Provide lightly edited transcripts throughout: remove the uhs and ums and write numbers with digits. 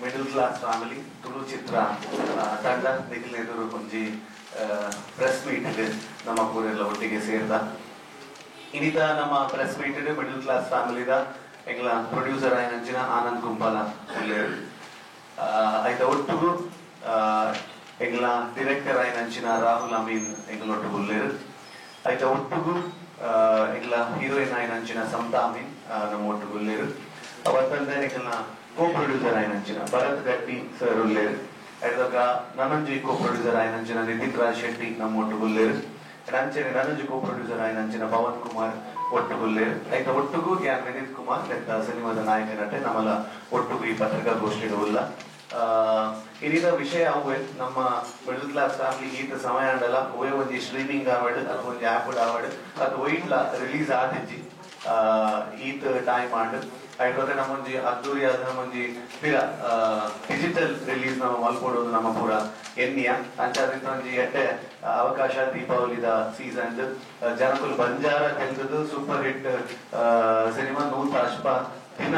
middle class family Tulu ಚಿತ್ರ ತಂಡ ನಿಖಿಲೆದುರು ಒಂಜಿ press meet ನಮ್ಮ ಪೂರೆಲ್ಲ ಒಟ್ಟಿಗೆ ಸೇರ್ದ ಇನ್ನಿತ ನಮ್ಮ ಪ್ರೆಸ್ ಮೀಟ್ ಮಿಡಲ್ ಕ್ಲಾಸ್ ಫ್ಯಾಮಿಲಿದ ಎಂಗ್ಲ ಪ್ರೊಡ್ಯೂಸರ್ ಆಯ್ನಂಚಿನ ಆನಂದ್ ಕುಂಪಾಲ ಉಳ್ಳೇರು ಐತ ಒಟ್ಟುಗು ಎಂಗ್ಲ ಡೈರೆಕ್ಟರ್ ಆಯ್ನಂಚಿನ ರಾಹುಲ್ ಅಮೀನ್ ಎಂಗ್ಲೊಟ್ಟು ಉಳ್ಳೇರು ಐತ ಒಟ್ಟುಗು ಎಂಗ್ಲ ಹೀರೋಯಿನ್ ಆಯ್ನಂಚಿನ ಸಮತಾ ಅಮೀನ್ ನಮ್ಮ ಒಟ್ಟುಗು ಉಳ್ಳೇರು ಅವತ್ತಂದೆ ಎಂಗ್ಲ ಕೋ ಪ್ರೊಡ್ಯೂಸರ್ ಆಯ್ನಂಚಿನ ಭರತ್ ಗಟ್ಟಿ ಸರ್ ಉಳ್ಳೇರು ಐದಗ ನನಂಜಿ ಕೋ ಪ್ರೊಡ್ಯೂಸರ್ ಆಯ್ನಂಚಿನ ನಿತಿನ್ ರಾಜ್ ಶೆಟ್ಟಿ ನಮ್ಮ ಒಟ್ಟುಗು ಉಳ್ಳೇರು ಅಂಚನೆ ನನಂಜಿ ಕೋ ಪ್ರೊಡ್ಯೂಸರ್ ಆಯ್ನಂಚಿನ ಪವನ್ ಕುಮಾರ್ ಒಟ್ಟುಗುಲ್ಲೇರು ಐತ ಒಟ್ಟುಗು ಗ್ಯಾನ್ ವಿನೀತ್ ಕುಮಾರ್ ಲೆಕ್ಕ ಸಿನಿಮಾದ ನಾಯಕ ನಟೆ ನಮ್ಮಲ ಒಟ್ಟುಗು ಈ ಪತ್ರಿಕಾಗೋಷ್ಠಿಗೆ ಉಲ್ಲ ಇರಿದ ವಿಷಯ ಅವೇ ನಮ್ಮ ಮಿಡಲ್ ಕ್ಲಾಸ್ ಫ್ಯಾಮಿಲಿ ಈತ ಸಮಯ ಅಂಡಲ್ಲ ಒಯ್ ಒಂಜಿ ಸ್ಟ್ರೀಮಿಂಗ್ ಆವಡ್ ಅಥವಾ ಒಂಜಿ ಆಪ್ ಆವಡ್ ಅದು ಒಯ್ಟ್ಲ ರಿಲೀಸ್ ಆದಿಜ್ಜಿ ಈತ ಟೈಮ್ ಆಂಡ್ ಐಟೋತೆ ನಮ್ಮೊಂಜಿ ಅದ್ದೂರಿ ಆದ ನಮ್ಮೊಂಜಿ ಪಿರ ಡಿಜಿಟಲ್ ರಿಲೀಸ್ ನಮ್ಮ ಮಲ್ಪೊಡೋದು ನಮ್ಮ ಪೂರ ಎನ್ನಿಯ ಅಂಚಾದ್ರಿಂದ ಒಂಜಿ ಎಡ್ಡೆ ಅವಕಾಶ ದೀಪಾವಳಿದ ಸೀಸನ್ ಜನಕುಲು ಬಂಜಾರ ತೆಲ್ದು ಸೂಪರ್ ಹಿಟ್ ಸಿನಿಮಾ ನೂತ ಅಶ್ಪ ದಿನ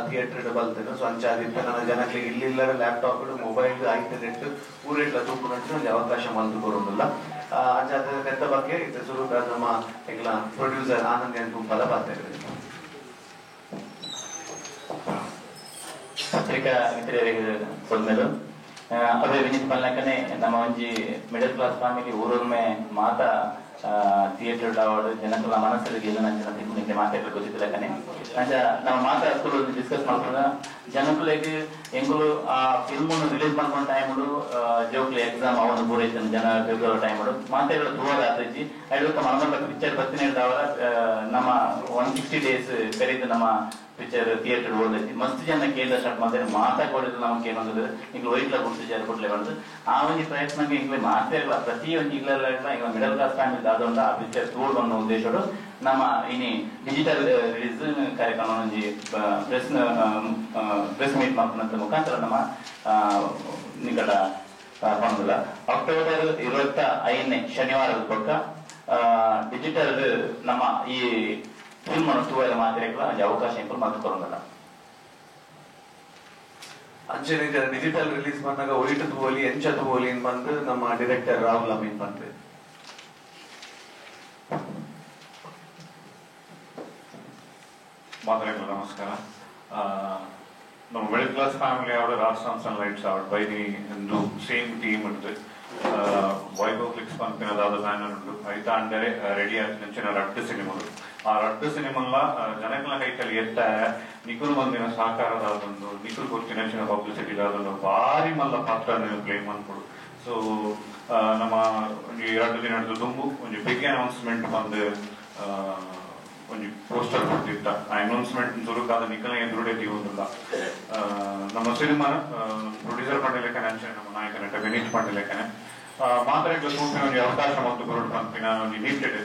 ಥಿಯೇಟರ್ ಬಲ್ತೇನೆ ಸೊ ಅಂಚಾದಿತ್ತ ನನ್ನ ಜನಕ್ಕೆ ಇಲ್ಲಿಲ್ಲ ಲ್ಯಾಪ್ಟಾಪ್ ಮೊಬೈಲ್ ಐತೆ ನೆಟ್ ಊರೆಟ್ಲ ತೂಪು ನಟ್ಟು ಒಂದು ಅವಕಾಶ ಮಲ್ತು ಕೊಡೋದಿಲ್ಲ ಅಂಚಾದ ಪೆದ್ದ ಬಗ್ಗೆ ಇದು ಶುರು ನಮ್ಮ ಎಂಗ್ಲ ಪ್ರೊಡ್ಯೂಸರ್ ಆನಂದ್ ಕುಂಪಾಲ ಬಾರ್ತಾ ಪತ್ರಿಕಾ ಮಿತ್ರರಿಗೆ ಸೊಲ್ಮೆಲು ಅವೇ ವಿನೀತ್ ಪಲ್ನಕನೆ ನಮ್ಮ ಒಂಜಿ ಮಿಡಲ್ ಕ್ಲಾಸ್ ಫ್ಯಾಮಿಲಿ ಊರೊಮ್ಮೆ ಮಾತ ಥಿಯೇಟರ್ ಆವಡ್ ಜನಕುಲ ಮನಸ್ಸಲ್ಲಿ ಗೆಲ್ಲ ನಂಚಿನ ತಿಂಗಳಿಗೆ ಮಾತಾಡಲು ಗೊತ್ತಿದ್ದಲಕನೆ ಅಂಚ ನಮ್ಮ ಮಾತಾಡ್ಕೊಂಡು ಡಿಸ್ಕಸ್ ಮಾಡ್ಕೊಂಡ ಜನಕುಲೆಗೆ ಎಂಗುಲು ಆ ಫಿಲ್ಮ್ ರಿಲೀಸ್ ಮಾಡ್ಕೊಂಡ ಟೈಮ್ ಜೋಕ್ಲಿ ಎಕ್ಸಾಮ್ ಅವನು ಪೂರೈತ ಜನ ಫೆಬ್ರವರಿ ಟೈಮ್ ಮಾತಾಡಲು ದೂರ ಆತಜ್ಜಿ ಐದಕ್ಕೆ ಮನಮಲ್ಲ ಪಿಕ್ಚರ್ ಬರ್ತೀನಿ ನಮ್ಮ 160 ಡೇಸ್ ಕರೀದು ನಮ್ಮ ಪಿಕ್ಚರ್ ಥಿಯೇಟರ್ ಓದೈತಿ ಮಸ್ತ್ ಜನ ಕೇಂದ್ರ ಸ್ಟಾರ್ಟ್ ಮಾಡ್ತಾರೆ ಮಾತಾಡಿದ್ರೆ ನಮ್ಗೆ ಏನೊಂದು ಈಗ ವೈಟ್ಲ ಗುಡ್ಸು ಜನ ಕೊಡ್ಲೇ ಬಂದು ಆ ಒಂದು ಪ್ರಯತ್ನಕ್ಕೆ ಈಗಲೇ ಮಾತಾಡಲ್ಲ ಪ್ರತಿ ಒಂದು ಈಗಲೆಲ್ಲ ಈಗ ಮಿಡಲ್ ಕ್ಲಾಸ್ ಫ್ಯಾಮಿಲಿ ಆದೊಂದು ಆ ಪಿಕ್ಚರ್ ತೋಡ್ ಅನ್ನೋ ಉದ್ದೇಶಡು ನಮ್ಮ ಇನಿ ಡಿಜಿಟಲ್ ರಿಲೀಸ್ ಕಾರ್ಯಕ್ರಮ ಒಂಜಿ ಪ್ರೆಸ್ ಮೀಟ್ ಮಾಡ್ಕೊಂಡ ಮುಖಾಂತರ ನಮ್ಮ ನಿಕಟ ಪಂದುಲ ಅಕ್ಟೋಬರ್ 25 ಶನಿವಾರದ ಪಕ್ಕ ಡಿಜಿಟಲ್ ನಮ್ಮ ಈ ಫಿಲ್ಮ್ ತೂವೆಲ್ಲ ಮಾತಾಡಕ್ಕೆ ಒಂದು ಅವಕಾಶ ಇಂಪ್ರೂವ್ ಮಾಡ್ಕೊಳಂಗಲ್ಲ ಅಂಚನೆ ಡಿಜಿಟಲ್ ರಿಲೀಸ್ ಬಂದಾಗ ಒಯ್ಟು ತೂವಲಿ ಎಂಚ ತೂವಲಿ ಬಂದು ನಮ್ಮ ಡೈರೆಕ್ಟರ್ ರಾಹುಲ್ ಅಮೀನ್ ಬಂದ್ರಿ ಮಾತಾಡಕ್ಕೆ ನಮಸ್ಕಾರ ನಮ್ಮ ಮಿಡಲ್ ಕ್ಲಾಸ್ ಫ್ಯಾಮಿಲಿ ಆವಡ್ ರಾಜ್ ಲೈಟ್ಸ್ ಆವಡ್ ಬೈ ದಿ ಸೇಮ್ ಟೀಮ್ ಉಂಟು ವೈಭವ್ ಕ್ಲಿಕ್ಸ್ ಪಂಪಿನದಾದ ಬ್ಯಾನರ್ ಉಂಟು ಐತ ಅಂದರೆ ರೆಡಿ ಆದ ರಡ್ಡು ಸಿನಿಮಾಗಳು ಆ ರಡ್ಡು ಸಿನಿಮಲ್ಲ ಜನಗಳ ಕೈಕಲ್ಲಿ ಎತ್ತ ನಿಖುಲ್ ಮಂದಿನ ಸಹಕಾರದಾದೊಂದು ನಿಖುಲ್ ಗೊತ್ತಿನ ಪಬ್ಲಿಸಿಟಿ ಆದೊಂದು ಭಾರಿ ಮಲ್ಲ ಪಾತ್ರ ಪ್ಲೇ ಮಾಡ್ಕೊಡು ಸೊ ನಮ್ಮ ಈ 2 ದಿನದ ದುಂಬು ಒಂದು ಬಿಗ್ ಅನೌನ್ಸ್ಮೆಂಟ್ ಬಂದು ಒಂದು ಪೋಸ್ಟರ್ ಕೊಡ್ತಿತ್ತ ಆ ಅನೌನ್ಸ್ಮೆಂಟ್ ಸುರುಕಾದ ನಿಖಲ್ ಎದುರುಡೆ ತೀವುದಿಲ್ಲ ನಮ್ಮ ಸಿನಿಮಾನ ಪ್ರೊಡ್ಯೂಸರ್ ಪಂಡೆ ಲೆಕ್ಕನೆ ಅಂಚನೆ ನಮ್ಮ ನಾಯಕ ನಟ ವಿನೀತ್ ಪಂಡೆ ಲೆಕ್ಕನೆ ಮಾತಾಡಕ್ಕೆ ಸೂಪಿನ ಒಂದು ಅವಕಾಶ ಮತ್ತು ಗುರುಡು ಪಂಪಿನ ಒಂದು ನೀಟೆಡ್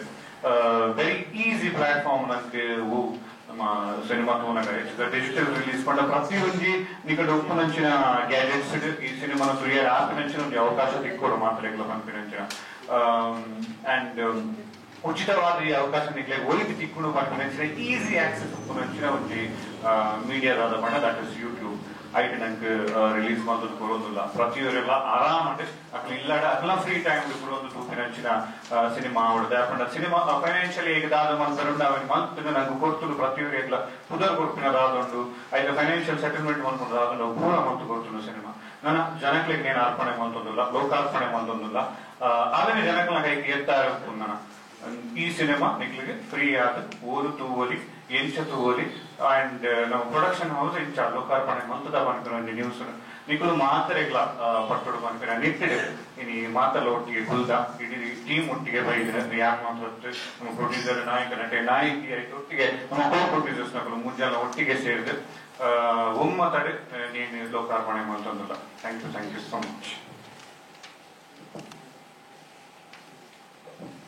ವೆರಿ ಈಸಿ ಪ್ಲಾಟ್ಫಾರ್ಮ್ ನನಗೆ ನಮ್ಮ ಸಿನಿಮಾ ತೋನಾಗ ಡಿಜಿಟಲ್ ರಿಲೀಸ್ ಪಂಡ ಪ್ರತಿಯೊಂದು ನಿಕಟ ಉಪ್ಪು ನಂಚಿನ ಗ್ಯಾಜೆಟ್ಸ್ ಈ ಸಿನಿಮಾನ ಸುರಿಯ ಆಪ್ ನಂಚಿನ ಒಂದು ಅವಕಾಶ ತಿಕ್ಕೋಡು ಮಾತಾಡಕ್ಕೆ ಪಂಪಿನಂಚಿನ ಅಂಡ್ ಉಚಿತವಾದ ಈ ಅವಕಾಶ ನಿಮಗೆ ಒಲಿದು ತಿಕ್ಕೊಂಡು ಪಂಪಿನಂಚಿನ ಈಸಿ ಆಕ್ಸೆಸ್ ಉಪ್ಪು ನಂಚಿನ ಒಂದು ಮೀಡಿಯಾದಾದ ಪಂಡ ದಟ್ ಇಸ್ ಯೂಟ್ಯೂಬ್ ಐಟ್ ನಂಗೆ ರಿಲೀಸ್ ಮಾಡೋದು ಕೊಡೋದಿಲ್ಲ ಪ್ರತಿಯೊರೆಲ್ಲ ಆರಾಮ ಅಂದ್ರೆ ಅಕ್ಲ ಇಲ್ಲಾಡ ಅಕ್ಲ ಫ್ರೀ ಟೈಮ್ ಕೊಡೋದು ತೂಪಿನಂಚಿನ ಸಿನಿಮಾ ಆವಡ್ದೆ ಪಂಡ ಸಿನಿಮಾ ಫೈನಾನ್ಷಿಯಲಿ ಹೇಗದಾದ ಮಂತರುಂಡು ಅವನ್ ಮಂತ್ ನಂಗೆ ಕೊಡ್ತುಂಡು ಪ್ರತಿಯೊರೆಲ್ಲ ಪುದರ್ ಕೊಡ್ಪಿನದಾದುಂಡು ಐದು ಫೈನಾನ್ಷಿಯಲ್ ಸೆಟಲ್ಮೆಂಟ್ ಮಾಡ್ಕೊಂಡಾದುಂಡು ಪೂರ ಮಂತು ಕೊಡ್ತುಂಡು ಸಿನಿಮಾ ನನ್ನ ಜನಗಳಿಗೆ ಏನು ಅರ್ಪಣೆ ಮಂತೊಂದಿಲ್ಲ ಲೋಕಾರ್ಪಣೆ ಮಂತೊಂದಿಲ್ಲ ಆದ್ರೆ ಜನಗಳ ಕೈಗೆ ಎತ್ತಾ ಇರ್ತೀನಿ ಈ ಸಿನಿಮಾ ನಿಕ್ಲಿಗೆ ಫ್ರೀ ಆದ ಓದು ತೂವಲಿ ಎಂಚ ತೂವಲಿ ಅಂಡ್ ನಮ್ಮ ಪ್ರೊಡಕ್ಷನ್ ಹೌಸ್ ಇಂಚ ಲೋಕಾರ್ಪಣೆ ಮಂತದ ಬಂದಿರೋ ನ್ಯೂಸ್ ನಿಖಲು ಮಾತ್ರೆಗಳ ಪಟ್ಟೋಡು ಬಂದಿರ ನಿಟ್ಟಿದೆ ಇನಿ ಮಾತಲ್ಲ ಒಟ್ಟಿಗೆ ಕುಲ್ದ ಇಡೀ ಟೀಮ್ ಒಟ್ಟಿಗೆ ಬೈದ್ರೆ ಯಾಕೆ ಮಾತ್ರ ನಮ್ಮ ಪ್ರೊಡ್ಯೂಸರ್ ನಾಯಕ ನಟೆ ನಾಯಕಿ ಆಯ್ತು ಒಟ್ಟಿಗೆ ನಮ್ಮ ಕೋ ಪ್ರೊಡ್ಯೂಸರ್ಸ್ ನಕಲು ಮುಂಜಾನೆ ಒಟ್ಟಿಗೆ ಸೇರಿದೆ ಒಮ್ಮತಡೆ ನೀನು ಲೋಕಾರ್ಪಣೆ ಮಂತೊಂದಿಲ್ಲ ಥ್ಯಾಂಕ್ ಯು ಸೋ ಮಚ್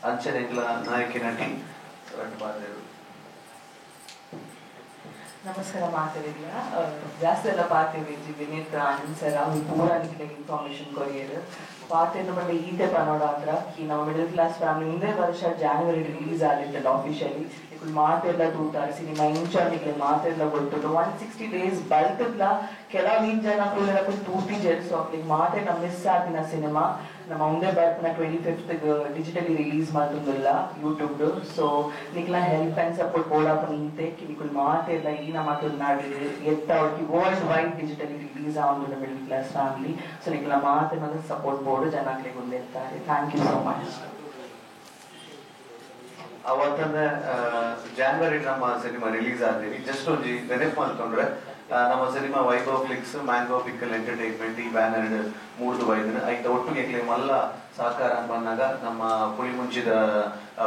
ಅಂಚನೆ ನಾಯಕಿ ನಟಿ ನಮಸ್ಕಾರ ಮಾತಾಡಿಲ್ಲ ಜಾಸ್ತಿ ಎಲ್ಲ ಪಾತೇವೆ ವಿನೀತ್ ಆನಂದ್ ಸರ್ ಅವ್ರು ಪೂರ ಇನ್ಫಾರ್ಮೇಶನ್ ಕೊರಿಯರ್ ಪಾತೇನು ಬಂದ ಈತೆ ಪನೋಡ ಅಂದ್ರ ಈ ನಮ್ಮ ಮಿಡಲ್ ಕ್ಲಾಸ್ ಫ್ಯಾಮಿಲಿ ಮುಂದೆ ವರ್ಷ ಜಾನ್ವರಿ ರಿಲೀಸ್ ಆಗಿತ್ತಲ್ಲ ಆಫಿಷಿಯಲಿ ನಿಕುಲ್ ಮಾತೆಲ್ಲ ತೂತಾರೆ ಸಿನಿಮಾ ಇಂಚ ನಿಕ್ಲೆ ಮಾತೆಲ್ಲ ಗೊತ್ತುಂಟು 160 days ಬಲ್ತದ್ಲ ಕೆಲವು ಜನ ಕೂಡ ತೂತಿ ಜೆಲ್ಸು ಅವ್ರಿಗೆ ಮಾತೆಲ್ಲ ಮಿಸ್ ಆಗಿನ ಸಿನಿಮಾ ನಮ್ಮ ಮುಂದೆ ಬರ್ಪನ 25th ಡಿಜಿಟಲಿ ರಿಲೀಸ್ ಮಾಡ್ತುಂದಿಲ್ಲ ಯೂಟ್ಯೂಬ್ ಸೊ ನಿಕ್ಲ ಹೆಲ್ಪ್ ಅಂಡ್ ಸಪೋರ್ಟ್ ಬೋಡಾಪ ನಿಂತೆ ನಿಕುಲ್ ಮಾತೆಲ್ಲ ಈನ ಮಾತುನಾಡಿ ಎತ್ತ ಅವ್ರಿಗೆ ವರ್ಲ್ಡ್ ವೈಡ್ ಡಿಜಿಟಲಿ ರಿಲೀಸ್ ಆಗುಂದು ಮಿಡಲ್ ಕ್ಲಾಸ್ ಫ್ಯಾಮಿಲಿ ಸೊ ನಿಕ್ಲ ಮಾತೆಲ್ಲ ಸಪೋರ್ಟ್ ಬೋರ್ಡ್ ಜನಕ್ಕೆ ಗುಂದಿರ್ತಾರೆ ಥ್ಯಾಂಕ್ ಯು ಸೋ ಮಚ್ ಅವತ್ತಂದ ಜಾನ್ವರಿ ನಮ್ಮ ಸಿನಿಮಾ ರಿಲೀಸ್ ಆದ್ವಿ ಜಸ್ಟ್ ಒಂಜಿ ನೆನಪು ಮಾಡ್ಕೊಂಡ್ರೆ ನಮ್ಮ cinema Vaibhav flix mango pickle entertainment ಈ ಬ್ಯಾನರ್ ಮೂರ್ದು ಬೈದಿನ ಐತ ಒಟ್ಟಿಗೆ ಮಲ್ಲ ಸಹಕಾರ ಬಂದಾಗ ನಮ್ಮ ಪುಳಿ ಮುಂಚಿದ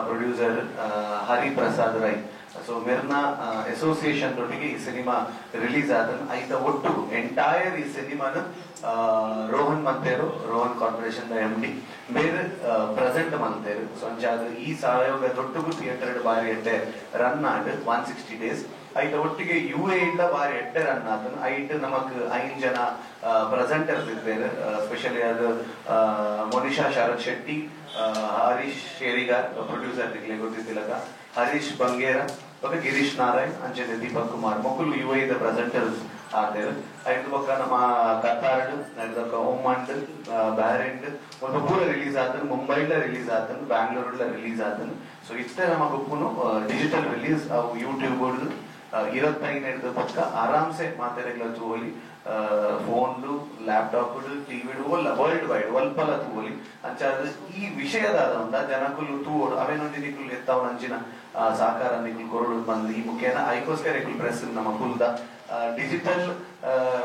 ಪ್ರೊಡ್ಯೂಸರ್ ಹರಿಪ್ರಸಾದ್ ರೈ ಸೊ ಮೆರ್ನಾ ಅಸೋಸಿಯೇಷನ್ ದೊಟ್ಟಿಗೆ ಈ ಸಿನಿಮಾ ರಿಲೀಸ್ ಆದ ಐತ ಒಟ್ಟು ಎಂಟೈರ್ ಈ ಸಿನಿಮಾನ ರೋಹನ್ ಮಂತೇರು ರೋಹನ್ ಕಾರ್ಪೊರೇಷನ್ MD ಬೇರೆ ಪ್ರೆಸೆಂಟ್ ಮಂತೇರು ಸೊ ಅಂಚಾದ ಈ ಸಹಯೋಗ ದೊಟ್ಟುಗು ಥಿಯೇಟರ್ ಬಾರಿ ಎಡ್ಡೆ ರನ್ ಆಡ್ 160 days ಐತ ಒಟ್ಟಿಗೆ UA ಇಂದ ಬಾರಿ ಎಡ್ಡೆ ರನ್ ಆದ ಐಟ್ ನಮಕ್ 5 ಜನ ಪ್ರೆಸೆಂಟರ್ಸ್ ಇದ್ದಾರೆ ಸ್ಪೆಷಲಿ ಅದು ಮೋನಿಶಾ ಶರತ್ ಶೆಟ್ಟಿ ಹರೀಶ್ ಶೇರಿಗಾರ್ ಪ್ರೊಡ್ಯೂಸರ್ ದಿಗ್ಲೆ ಗೊತ್ತಿದ್ದಿಲ್ಲಕ ಹರೀಶ್ ಬಂಗೇರ ಮತ್ತೆ ಗಿರೀಶ್ ನಾರಾಯಣ್ ಅಂಚನೆ ದೀಪಕ್ ಕುಮಾರ್ ಮಕ್ಕಳು UA ದ ಪ್ರೆಸೆಂಟರ್ಸ್ ಆದೇರು ಐದು ಪಕ್ಕ ನಮ್ಮ ಕತ್ತಾರ್ಡ್ ನಡೆದಕ್ಕ ಓಮಂಡ್ ಬ್ಯಾರೆಂಡ್ ಒಂದು ಪೂರ ರಿಲೀಸ್ ಆತನು ಮುಂಬೈಲ ರಿಲೀಸ್ ಆತನು ಬ್ಯಾಂಗ್ಳೂರ್ಲ ರಿಲೀಸ್ ಆತನು ಸೊ ಇಷ್ಟೇ ನಮ್ಮ ಗುಪ್ಪುನು ಡಿಜಿಟಲ್ ರಿಲೀಸ್ ಅವು ಯೂಟ್ಯೂಬ್ 25 ಪಕ್ಕ ಆರಾಮ್ಸೆ ಮಾತೆರೆಗ್ಲ ತೂವಲಿ ಫೋನ್ಲು ಲ್ಯಾಪ್ಟಾಪ್ ಟಿವಿ ವರ್ಲ್ಡ್ ವೈಡ್ ಒಲ್ಪಲ ತೂವಲಿ ಅಂಚಾದ ಈ ವಿಷಯದ ಜನಕುಲು ತೂವೋಡು ಅವೇನೊಂದು ನಿಕುಲು ಎತ್ತಾವ ಅಂಚಿನ ಸಹಕಾರ ನಿಕುಲು ಕೊರಡು ಬಂದು ಈ ಮುಖೇನ ಐಕೋಸ್ಕರ ನಿಕುಲು ಪ್ರೆಸ್ ನಮ್ಮ ಕುಲ್ದ ಡಿಜಿಟಲ್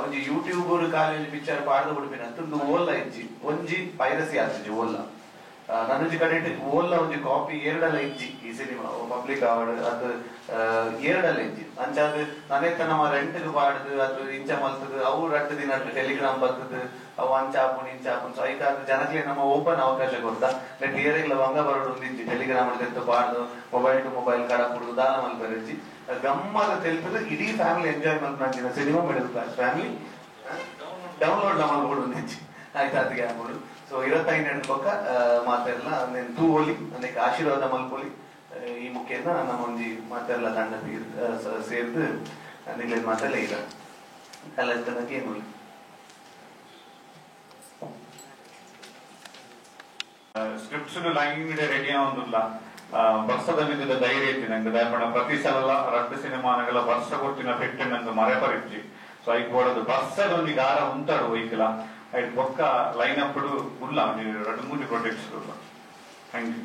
ಒಂಜಿ ಯೂಟ್ಯೂಬ್ ಕಾಲೇಜ್ ಪಿಕ್ಚರ್ ಪಾಡ್ದು ಬಿಡ್ಪಿನಂತ ಒಂದು ಓಲ್ಲ ಇಜ್ಜಿ ಒಂಜಿ ಪೈರಸಿ ಆತಿಜಿ ಓಲ್ಲ ನನ್ನೊಂಜಿ ಕಡೆ ಓಲ್ಲ ಒಂಜಿ ಕಾಪಿ ಎರಡಲ್ಲ ಇಜ್ಜಿ ಈ ಸಿನಿಮಾ ಪಬ್ಲಿಕ್ ಅವಾರ್ಡ್ ಅದು ಎರಡಲ್ಲ ಇಜ್ಜಿ ಅಂಚಾದ ನನೆತ್ತ ನಮ್ಮ ರೆಂಟ್ಗೆ ಪಾಡ್ದು ಅದು ಇಂಚ ಮಲ್ತದು ಅವು ರಟ್ಟು ದಿನ ಟೆಲಿಗ್ರಾಮ್ ಬರ್ತದ ಅವು ಅಂಚಾಪುನ್ ಇಂಚಾಪುನ್ ಸೊ ಐಕಾದ ಜನಕ್ಕೆ ನಮ್ಮ ಓಪನ್ ಅವಕಾಶ ಕೊಡ್ತಾ ಥಿಯರಿಗ್ಲ ವಂಗ ಬರೋಡು ಒಂದಿಜ್ಜಿ ಟೆಲಿಗ್ರಾಮ್ ತೆತ್ತು ಪಾಡ್ದು ಮೊಬೈಲ್ ಟು ಮೊಬೈಲ್ ಕಡ ಕುಡ್ದು ದಾನ ಮಲ್ಪರಿಜ್ಜಿ ಗಮ್ಮದ ತೆಲ್ತದ ಇಡೀ ಫ್ಯಾಮಿಲಿ ಎಂಜಾಯ್ ಮಾಡ್ಕೊಂಡ cinema middle class family download ಮಾಡ್ಕೊಂಡು ಒಂದಿಜ್ಜಿ ಆಯ್ತು ಅದಕ್ಕೆ ಆಗ್ಬೋದು ಸೊ 25 ಪಕ್ಕ ಮಾತೆಲ್ಲ ತೂವೋಲಿ ಅದಕ್ಕೆ ಆಶೀರ್ವಾದ ಮಲ್ಪೋಲಿ ಈ ಮುಖೇನ ನಮ್ಮ ಒಂಜಿ ಮಾತೆಲ್ಲ ತಂಡ ಸೇರ್ದು ನಿಗ್ಲ ಮಾತೆಲ್ಲ ಈಗ ಕಲೆಕ್ಟನಕ್ಕೆ ಏನು ಸ್ಕ್ರಿಪ್ಟ್ಸ್ ಲೈನ್ ರೆಡಿ ಆಗುದಿಲ್ಲ ವರ್ಷದ ಮಿಂದ ಧೈರ್ಯ ಇತ್ತು ನಂಗೆ ದಯಪಡ ಪ್ರತಿ ಸಲ ರಟ್ಟು ಸಿನಿಮಾನಗಳ ವರ್ಷ ಕೊಟ್ಟಿನ ಪೆಟ್ಟು ನಂಗೆ ಮರೆಪರಿಜ್ಜಿ ಸೊ ಐಕ್ ಓಡೋದು ವರ್ಷದೊಂದಿಗೆ ಆರ ಉಂಟಾಡು ಒಯ್ಕಿಲ್ಲ ಐಟ್ ಬೊಕ್ಕ ಲೈನ್ ಅಪ್ ಉಲ್ಲ 2-3 ಪ್ರಾಜೆಕ್ಟ್ಸ್ ಥ್ಯಾಂಕ್ ಯು